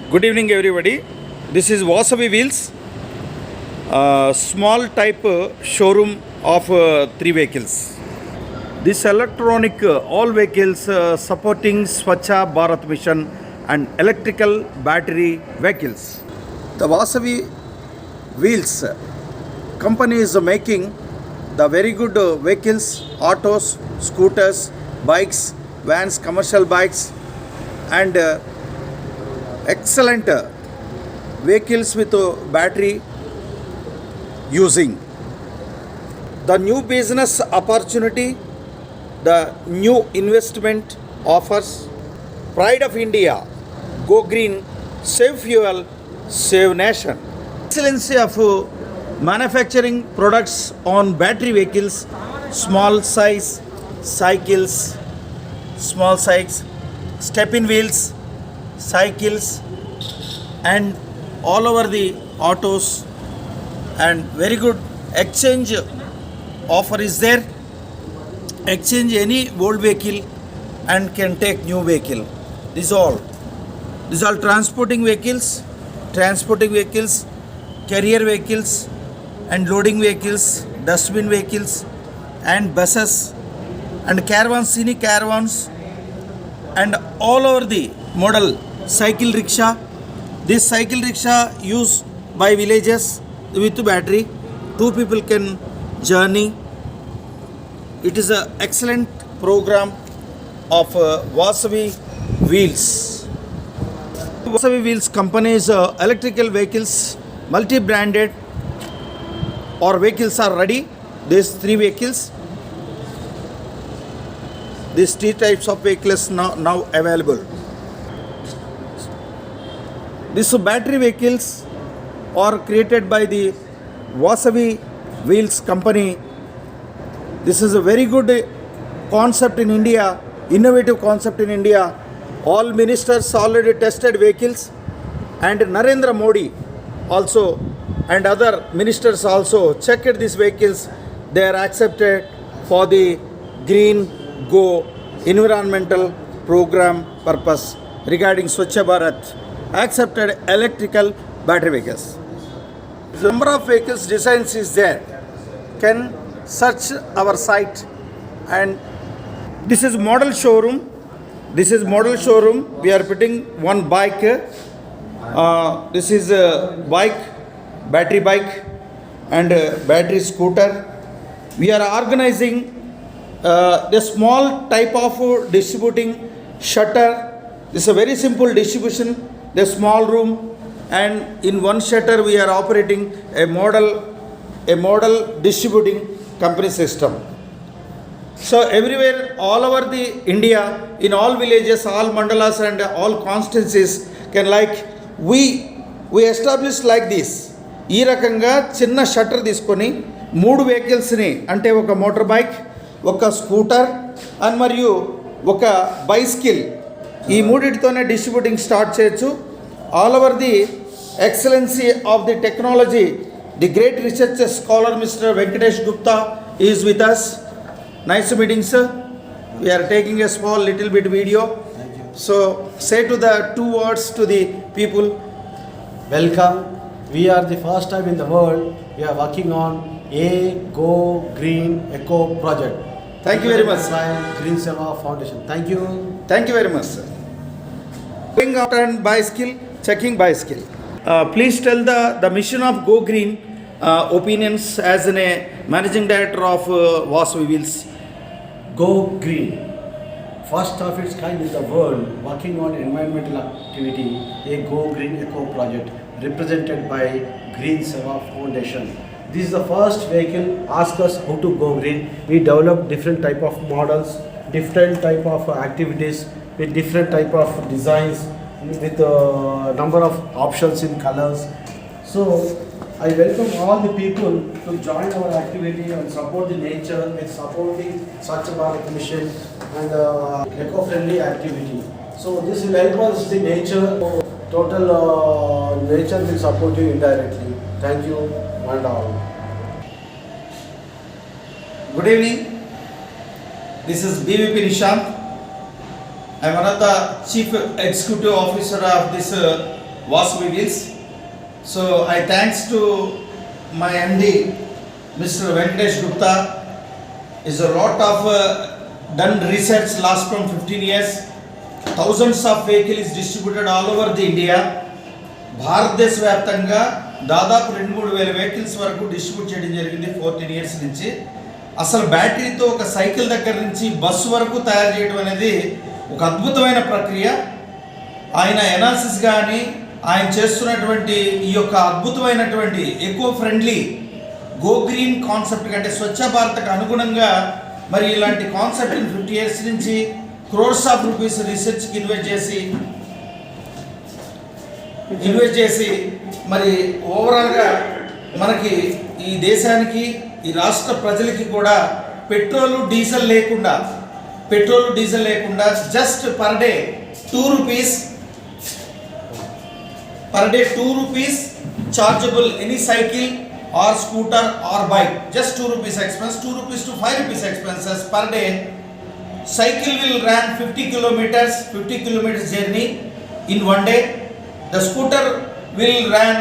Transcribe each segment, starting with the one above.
Good evening, everybody. This is Vasavi Wheels, small type showroom of three vehicles. This electronic all vehicles supporting Swachha Bharat mission and electrical battery vehicles. The Vasavi Wheels company is making the very good vehicles, autos, scooters, bikes, vans, commercial bikes, and excellent vehicles with battery using. The new business opportunity, the new investment offers, pride of India, go green, save fuel, save nation. Excellency of manufacturing products on battery vehicles, small size cycles, small size step-in wheels, cycles, and all over the autos, and very good exchange offer is there. Exchange any old vehicle and can take new vehicle. These all transporting vehicles, carrier vehicles, and loading vehicles, dustbin vehicles, and buses, and caravans, scenic caravans, and all over the model cycle rickshaw. This cycle rickshaw used by villages with battery. Two people can journey. It is an excellent program of Vasavi Wheels. Vasavi Wheels company is electrical vehicles, multi-branded, or vehicles are ready. These three vehicles, these three types of vehicles now available. These battery vehicles are created by the Vasavi Wheels company. This is a very good concept in India, innovative concept in India. All ministers already tested vehicles, and Narendra Modi also and other ministers also checked these vehicles. They are accepted for the Green Go environmental program purpose regarding Swachha Bharat. Accepted electrical battery vehicles. The number of vehicles designs is there. Can search our site, and this is model showroom. We are putting one bike. This is a bike, battery bike, and battery scooter. We are organizing the small type of distributing shutter. This is a very simple distribution. The small room, and in one shutter we are operating a model distributing company system. So everywhere, all over the India, in all villages, all mandalas, and all constituencies can we establish like this. ఈ రకంగా చిన్న shutter తీసుకొని మూడు వెహికల్స్ని, అంటే ఒక motor bike, ఒక scooter and మరియు ఒక బైసికిల్, ఈ మూడిటితోనే డిస్ట్రిబ్యూటింగ్ స్టార్ట్ చేయొచ్చు. All over the excellency of the technology, the great research scholar mister Venkatesh Gupta is with us. Nice meeting sir. We are taking a small little bit video. So say to the two words to the people. Welcome. We are the first time in the world we are working on a Go Green Eco project. Thank you very much. By Green Seva Foundation. Thank you. Thank you very much, sir. Going out and bicycle, checking bicycle. Please tell the mission of Go Green opinions as a managing director of Vasavi Wheels. Go Green, first of its kind in the world, working on environmental activity, a Go Green Eco project represented by Green Seva Foundation. This is the first vehicle ask us how to go green. We develop different type of models, different type of activities with different type of designs, with number of options in colors. So I welcome all the people to join our activity and support the nature with supporting Swachha Bharat mission and eco-friendly activity. So this will help us the nature. Total nature will support you indirectly. Thank you and all. Good evening. This is BVP Nishant. I am one of the Chief Executive Officer of this Vasavi Wheels. So I thanks to my MD, Mr. Venkatesh Gupta. Is a lot of done research last from 15 years. Thousands of vehicles distributed all over the India. భారతదేశ వ్యాప్తంగా దాదాపు 2-3 వేల vehicles వరకు distribute చేయడం జరిగింది 14 years నుంచి. అసలు బ్యాటరీతో ఒక సైకిల్ దగ్గర నుంచి బస్సు వరకు తయారు చేయడం అనేది ఒక అద్భుతమైన ప్రక్రియ. ఆయన ఎనాలిసిస్ కానీ ఆయన చేస్తున్నటువంటి ఈ యొక్క అద్భుతమైనటువంటి eco friendly go green concept కంటే స్వచ్ఛ భారత్కు అనుగుణంగా మరి ఇలాంటి కాన్సెప్ట్ 50 ఇయర్స్ నుంచి క్రోర్స్ ఆఫ్ రూపీస్ రీసెర్చ్కి ఇన్వెస్ట్ చేసి మరి ఓవరాల్గా మనకి ఈ దేశానికి ఈ రాష్ట్ర ప్రజలకి కూడా పెట్రోల్ డీజిల్ లేకుండా just per day 2 rupees chargeable any cycle or scooter or bike, just 2 rupees expense, 2 rupees to 5 rupees expenses per day. Cycle will run 50 kilometers journey in one day. The scooter will run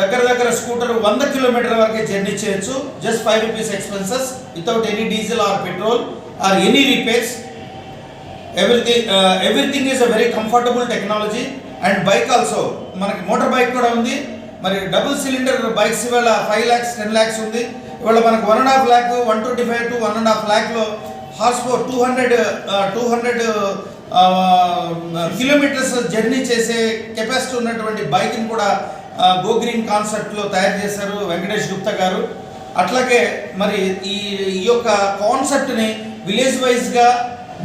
దగ్గర scooter 100 kilometre వరకు journey చేయొచ్చు, just 5 rupees expenses without any diesel or petrol or any repairs. Everything is a very comfortable technology. And bike also, మనకి motor bike కూడా ఉంది. మరి double cylinder bikes ఇవాళ 5 lakhs 10 lakhs ఉంది. ఇవాళ మనకు 1.5 lakh 125 to 1.5 lakhలో హార్స్ పవర్ 200 కిలోమీటర్స్ జర్నీ చేసే కెపాసిటీ ఉన్నటువంటి బైక్ని కూడా గో గ్రీన్ కాన్సెప్ట్లో తయారు చేశారు వెంకటేష్ గుప్తా గారు. అట్లాగే మరి ఈ యొక్క కాన్సెప్ట్ని విలేజ్ వైజ్గా,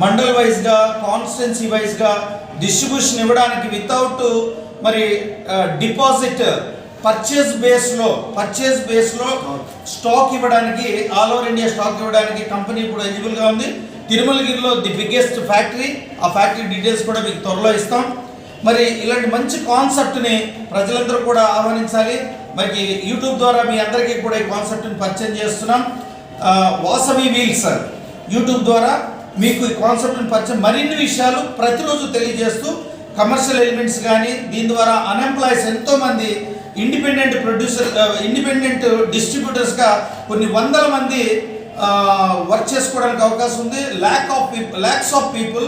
మండల్ వైజ్గా, కాన్స్టిట్యున్సీ వైజ్గా డిస్ట్రిబ్యూషన్ ఇవ్వడానికి వితౌట్ మరి డిపాజిట్ పర్చేజ్ బేస్లో స్టాక్ ఇవ్వడానికి, ఆల్ ఓవర్ ఇండియా స్టాక్ ఇవ్వడానికి కంపెనీ ఇప్పుడు ఎలిజిబుల్గా ఉంది. తిరుమలగిరిలో ది బిగ్గెస్ట్ ఫ్యాక్టరీ, ఆ ఫ్యాక్టరీ డీటెయిల్స్ కూడా మీకు త్వరలో ఇస్తాం. మరి ఇలాంటి మంచి కాన్సెప్ట్ని ప్రజలందరూ కూడా ఆహ్వానించాలి. మరి యూట్యూబ్ ద్వారా మీ అందరికీ కూడా ఈ కాన్సెప్ట్ని పరిచయం చేస్తున్నాం. వాసవి వీల్స్ యూట్యూబ్ ద్వారా మీకు ఈ కాన్సెప్ట్ని పరిచయం, మరిన్ని విషయాలు ప్రతిరోజు తెలియజేస్తూ కమర్షియల్ ఎలిమెంట్స్ కానీ, దీని ద్వారా అన్ఎంప్లాయీస్ ఎంతోమంది ఇండిపెండెంట్ డిస్ట్రిబ్యూటర్స్గా కొన్ని వందల మంది వర్క్ చేసుకోవడానికి అవకాశం ఉంది. ల్యాక్స్ ఆఫ్ పీపుల్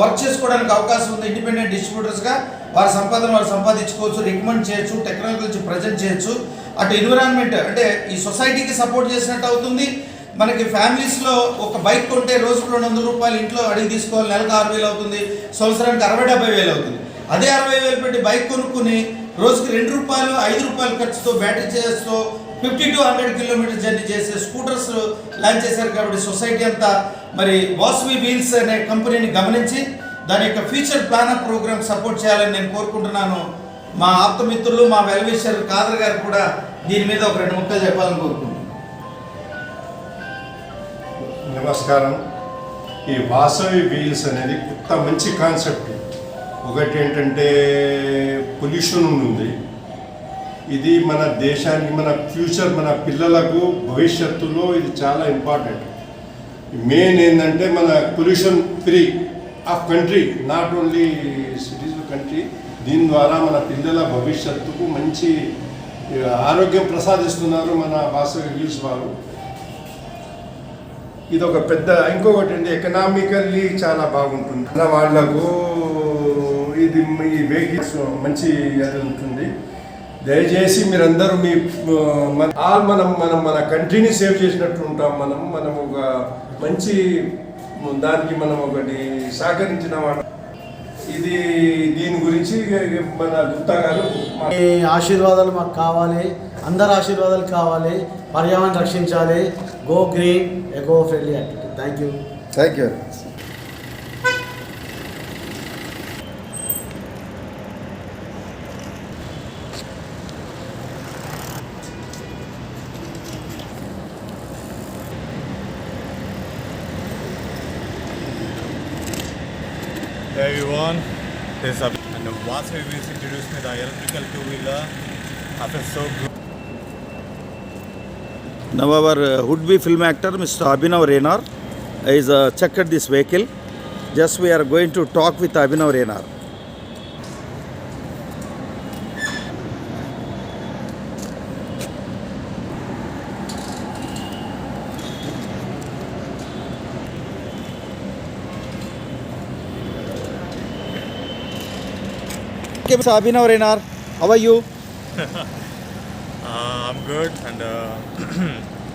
వర్క్ చేసుకోవడానికి అవకాశం ఉంది. ఇండిపెండెంట్ డిస్ట్రిబ్యూటర్స్గా వారి సంపాదన వారు సంపాదించుకోవచ్చు, రికమెండ్ చేయొచ్చు, టెక్నాలజీ గురించి ప్రజెంట్ చేయొచ్చు. అటు ఎన్విరాన్మెంట్ అంటే ఈ సొసైటీకి సపోర్ట్ చేసినట్టు అవుతుంది. మనకి ఫ్యామిలీస్లో ఒక బైక్ కొంటే రోజుకు 200 రూపాయలు ఇంట్లో అడిగి తీసుకోవాలి, నెలకు 6,000 అవుతుంది, సంవత్సరానికి 60-70 అవుతుంది. అదే 60,000 పెట్టి బైక్ కొనుక్కుని రోజుకి 2 రూపాయలు 5 రూపాయల ఖర్చుతో బ్యాటరీ చేస్తూ 50 to 100 కిలోమీటర్స్ జర్నీ చేసే స్కూటర్స్ లాంచ్ చేశారు. కాబట్టి సొసైటీ అంతా మరి వాసవి వీల్స్ అనే కంపెనీని గమనించి దాని యొక్క future plan of programme support చేయాలని నేను కోరుకుంటున్నాను. మా ఆప్తమిత్రులు, మా వెల్విషర్ ఖాదర్ గారు కూడా దీని మీద ఒక 2 ముక్కలు చెప్పాలని కోరుకుంటున్నాను. నమస్కారం. ఈ వాసవి వీల్స్ అనేది కొత్త మంచి కాన్సెప్ట్. ఒకటి ఏంటంటే పొల్యూషన్ ఉంది. ఇది మన దేశానికి, మన ఫ్యూచర్, మన పిల్లలకు భవిష్యత్తులో ఇది చాలా ఇంపార్టెంట్. మెయిన్ ఏంటంటే మన pollution free of country, not only cities country. దీని ద్వారా మన పిల్లల భవిష్యత్తుకు మంచి ఆరోగ్యం ప్రసాదిస్తున్నారు మన వాసవి వీల్స్ వారు. ఇది ఒక పెద్ద, ఇంకొకటి అంటే ఎకనామికల్లీ చాలా బాగుంటుంది మన వాళ్లకు. ఇది ఈ వెహికల్స్ మంచి అది ఉంటుంది. దయచేసి మీరందరూ మన కంట్రీని సేవ్ చేసినట్టు ఉంటాం. మనం ఒక మంచి దానికి మనం ఒకటి సహకరించిన వాడు. ఇది దీని గురించి మన గుప్తా గారు ఆశీర్వాదాలు మాకు కావాలి, అందరి ఆశీర్వాదాలు కావాలి, పర్యావరణం రక్షించాలి. Go green, eco friendly activity. Thank you. Hey everyone, this is Abhi and Vasavi Wheels introduced me the electrical two-wheeler. I feel so good. Now our would-be film actor Mr. Abhinav Renar is checked this vehicle. Just we are going to talk with Abhinav Renar. Okay, Mr. Abhinav Renar, how are you? I'm good, and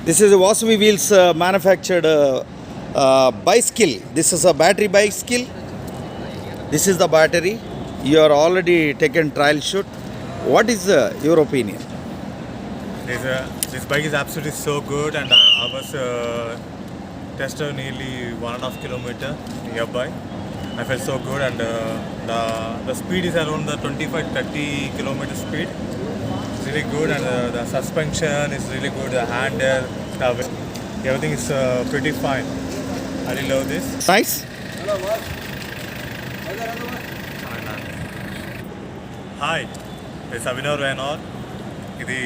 This is a Vasavi Wheels manufactured bicycle. This is a battery bicycle. This is the battery. You are already taken trial shoot. What is your opinion? this bike is absolutely so good, and I was tested nearly 1.5 kilometer nearby. I felt so good, and the speed is around the 25-30 kilometer speed. It's really good, and the suspension is really good. The handle, everything is pretty fine. I really love this. Nice. Hi this Abhinav Renar. ఇది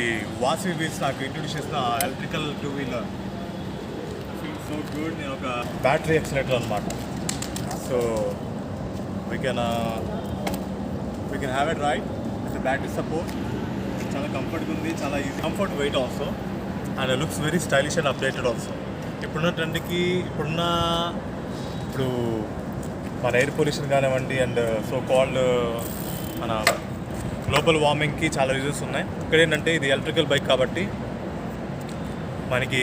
Vasavi wheels నాకు introduce చేసిన electrical 2-wheeler. Feel so good. నేను ఒక battery accelerator అనమాట. So we can have it ride with battery support. చాలా కంఫర్ట్గా ఉంది, చాలా easy, comfort weight also, and looks very stylish and updated also. ఇప్పుడున్న ట్రెండ్కి ఇప్పుడు మన ఎయిర్ పొల్యూషన్ కానివ్వండి, అండ్ సో కాల్డ్ మన గ్లోబల్ వార్మింగ్కి చాలా యూజెస్ ఉన్నాయి. ఇక్కడ ఏంటంటే ఇది ఎలక్ట్రికల్ బైక్ కాబట్టి మనకి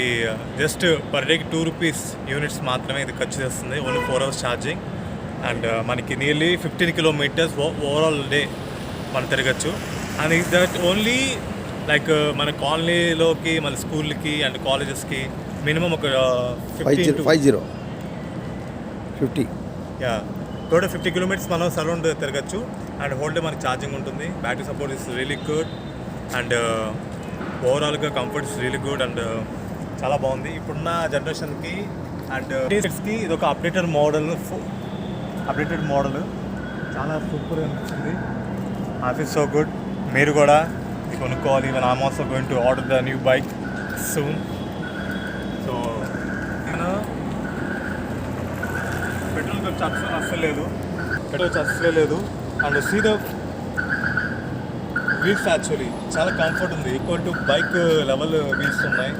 జస్ట్ పర్ డేకి 2 రూపీస్ యూనిట్స్ మాత్రమే ఇది ఖర్చు చేస్తుంది. ఓన్లీ 4 hours ఛార్జింగ్, అండ్ మనకి నియర్లీ 15 kilometers ఓవరాల్ డే మనం తిరగచ్చు. And is that only like మన కాలనీలోకి, మన స్కూల్కి అండ్ కాలేజెస్కి మినిమం ఒక 50. యా టోటల్ 50 kilometers మనం సరౌండ్ తిరగచ్చు. అండ్ హోల్ డే మనకి ఛార్జింగ్ ఉంటుంది. Battery support is really good, and ఓవరాల్గా comfort is really good, and చాలా బాగుంది ఇప్పుడున్న జనరేషన్కి. అండ్ కి ఇది ఒక అప్డేటెడ్ మోడల్ చాలా సూపర్ అనిపించింది. I feel so good. మీరు కూడా ఇది కొనుక్కోవాలి. Even I'm also going to order the new bike soon. So నేను పెట్రోల్ ఖర్చు అస్సలే లేదు. And see the wheels actually చాలా కంఫర్ట్ ఉంది. Equal to bike level wheels ఉన్నాయి.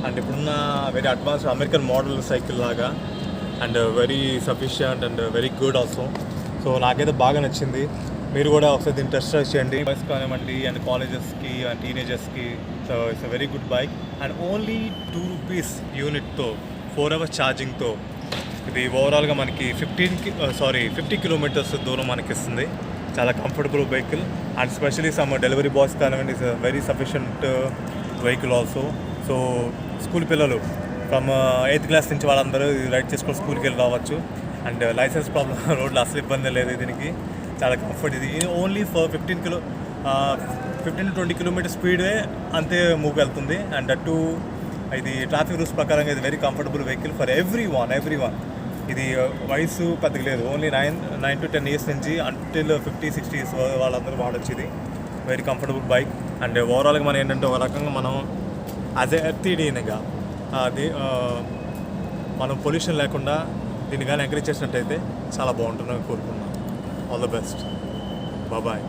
అండ్ ఇప్పుడున్న very advanced American model cycle లాగా, and very sufficient and very good also. So నాకైతే బాగా నచ్చింది. మీరు కూడా ఒకసారి దీన్ని టెస్ట్ డ్రైవ్ చేయండి. బైక్స్ కానివ్వండి, అండ్ కాలేజెస్కి అండ్ టీనేజర్స్కి. So it's a very good bike, and only 2 rupees యూనిట్తో 4 hours ఛార్జింగ్తో ఇది ఓవరాల్గా మనకి 50 kilometers దూరం మనకి ఇస్తుంది. చాలా comfortable vehicle, and specially some delivery boys కానివ్వండి, it's very sufficient vehicle also. So school పిల్లలు ఫ్రమ్ 8th class నుంచి వాళ్ళందరూ రైడ్ చేసుకొని స్కూల్కి వెళ్ళి రావచ్చు. అండ్ లైసెన్స్ ప్రాబ్లం రోడ్లు అసలు ఇబ్బంది లేదు దీనికి. చాలా కంఫర్ట్. ఇది ఓన్లీ ఫర్ 15 to 20 kilometers స్పీడే అంతే మూవ్ వెళ్తుంది. అండ్ అటు ఇది ట్రాఫిక్ రూల్స్ ప్రకారంగా ఇది very comfortable vehicle for every one. ఇది వయసు పెద్దగా లేదు. ఓన్లీ 9 to 10 years నుంచి అంటిల్ 50-60 years వాళ్ళందరూ వాడచ్చు. ఇది వెరీ కంఫర్టబుల్ బైక్. అండ్ ఓవరాల్గా మనం ఏంటంటే ఒక రకంగా మనం యాజ్ ఎర్తీడీగా అది మనం పొల్యూషన్ లేకుండా దీన్ని కానీ ఎంకరేజ్ చేసినట్టయితే చాలా బాగుంటుందని కోరుకున్నాను. All the best. బాయ్.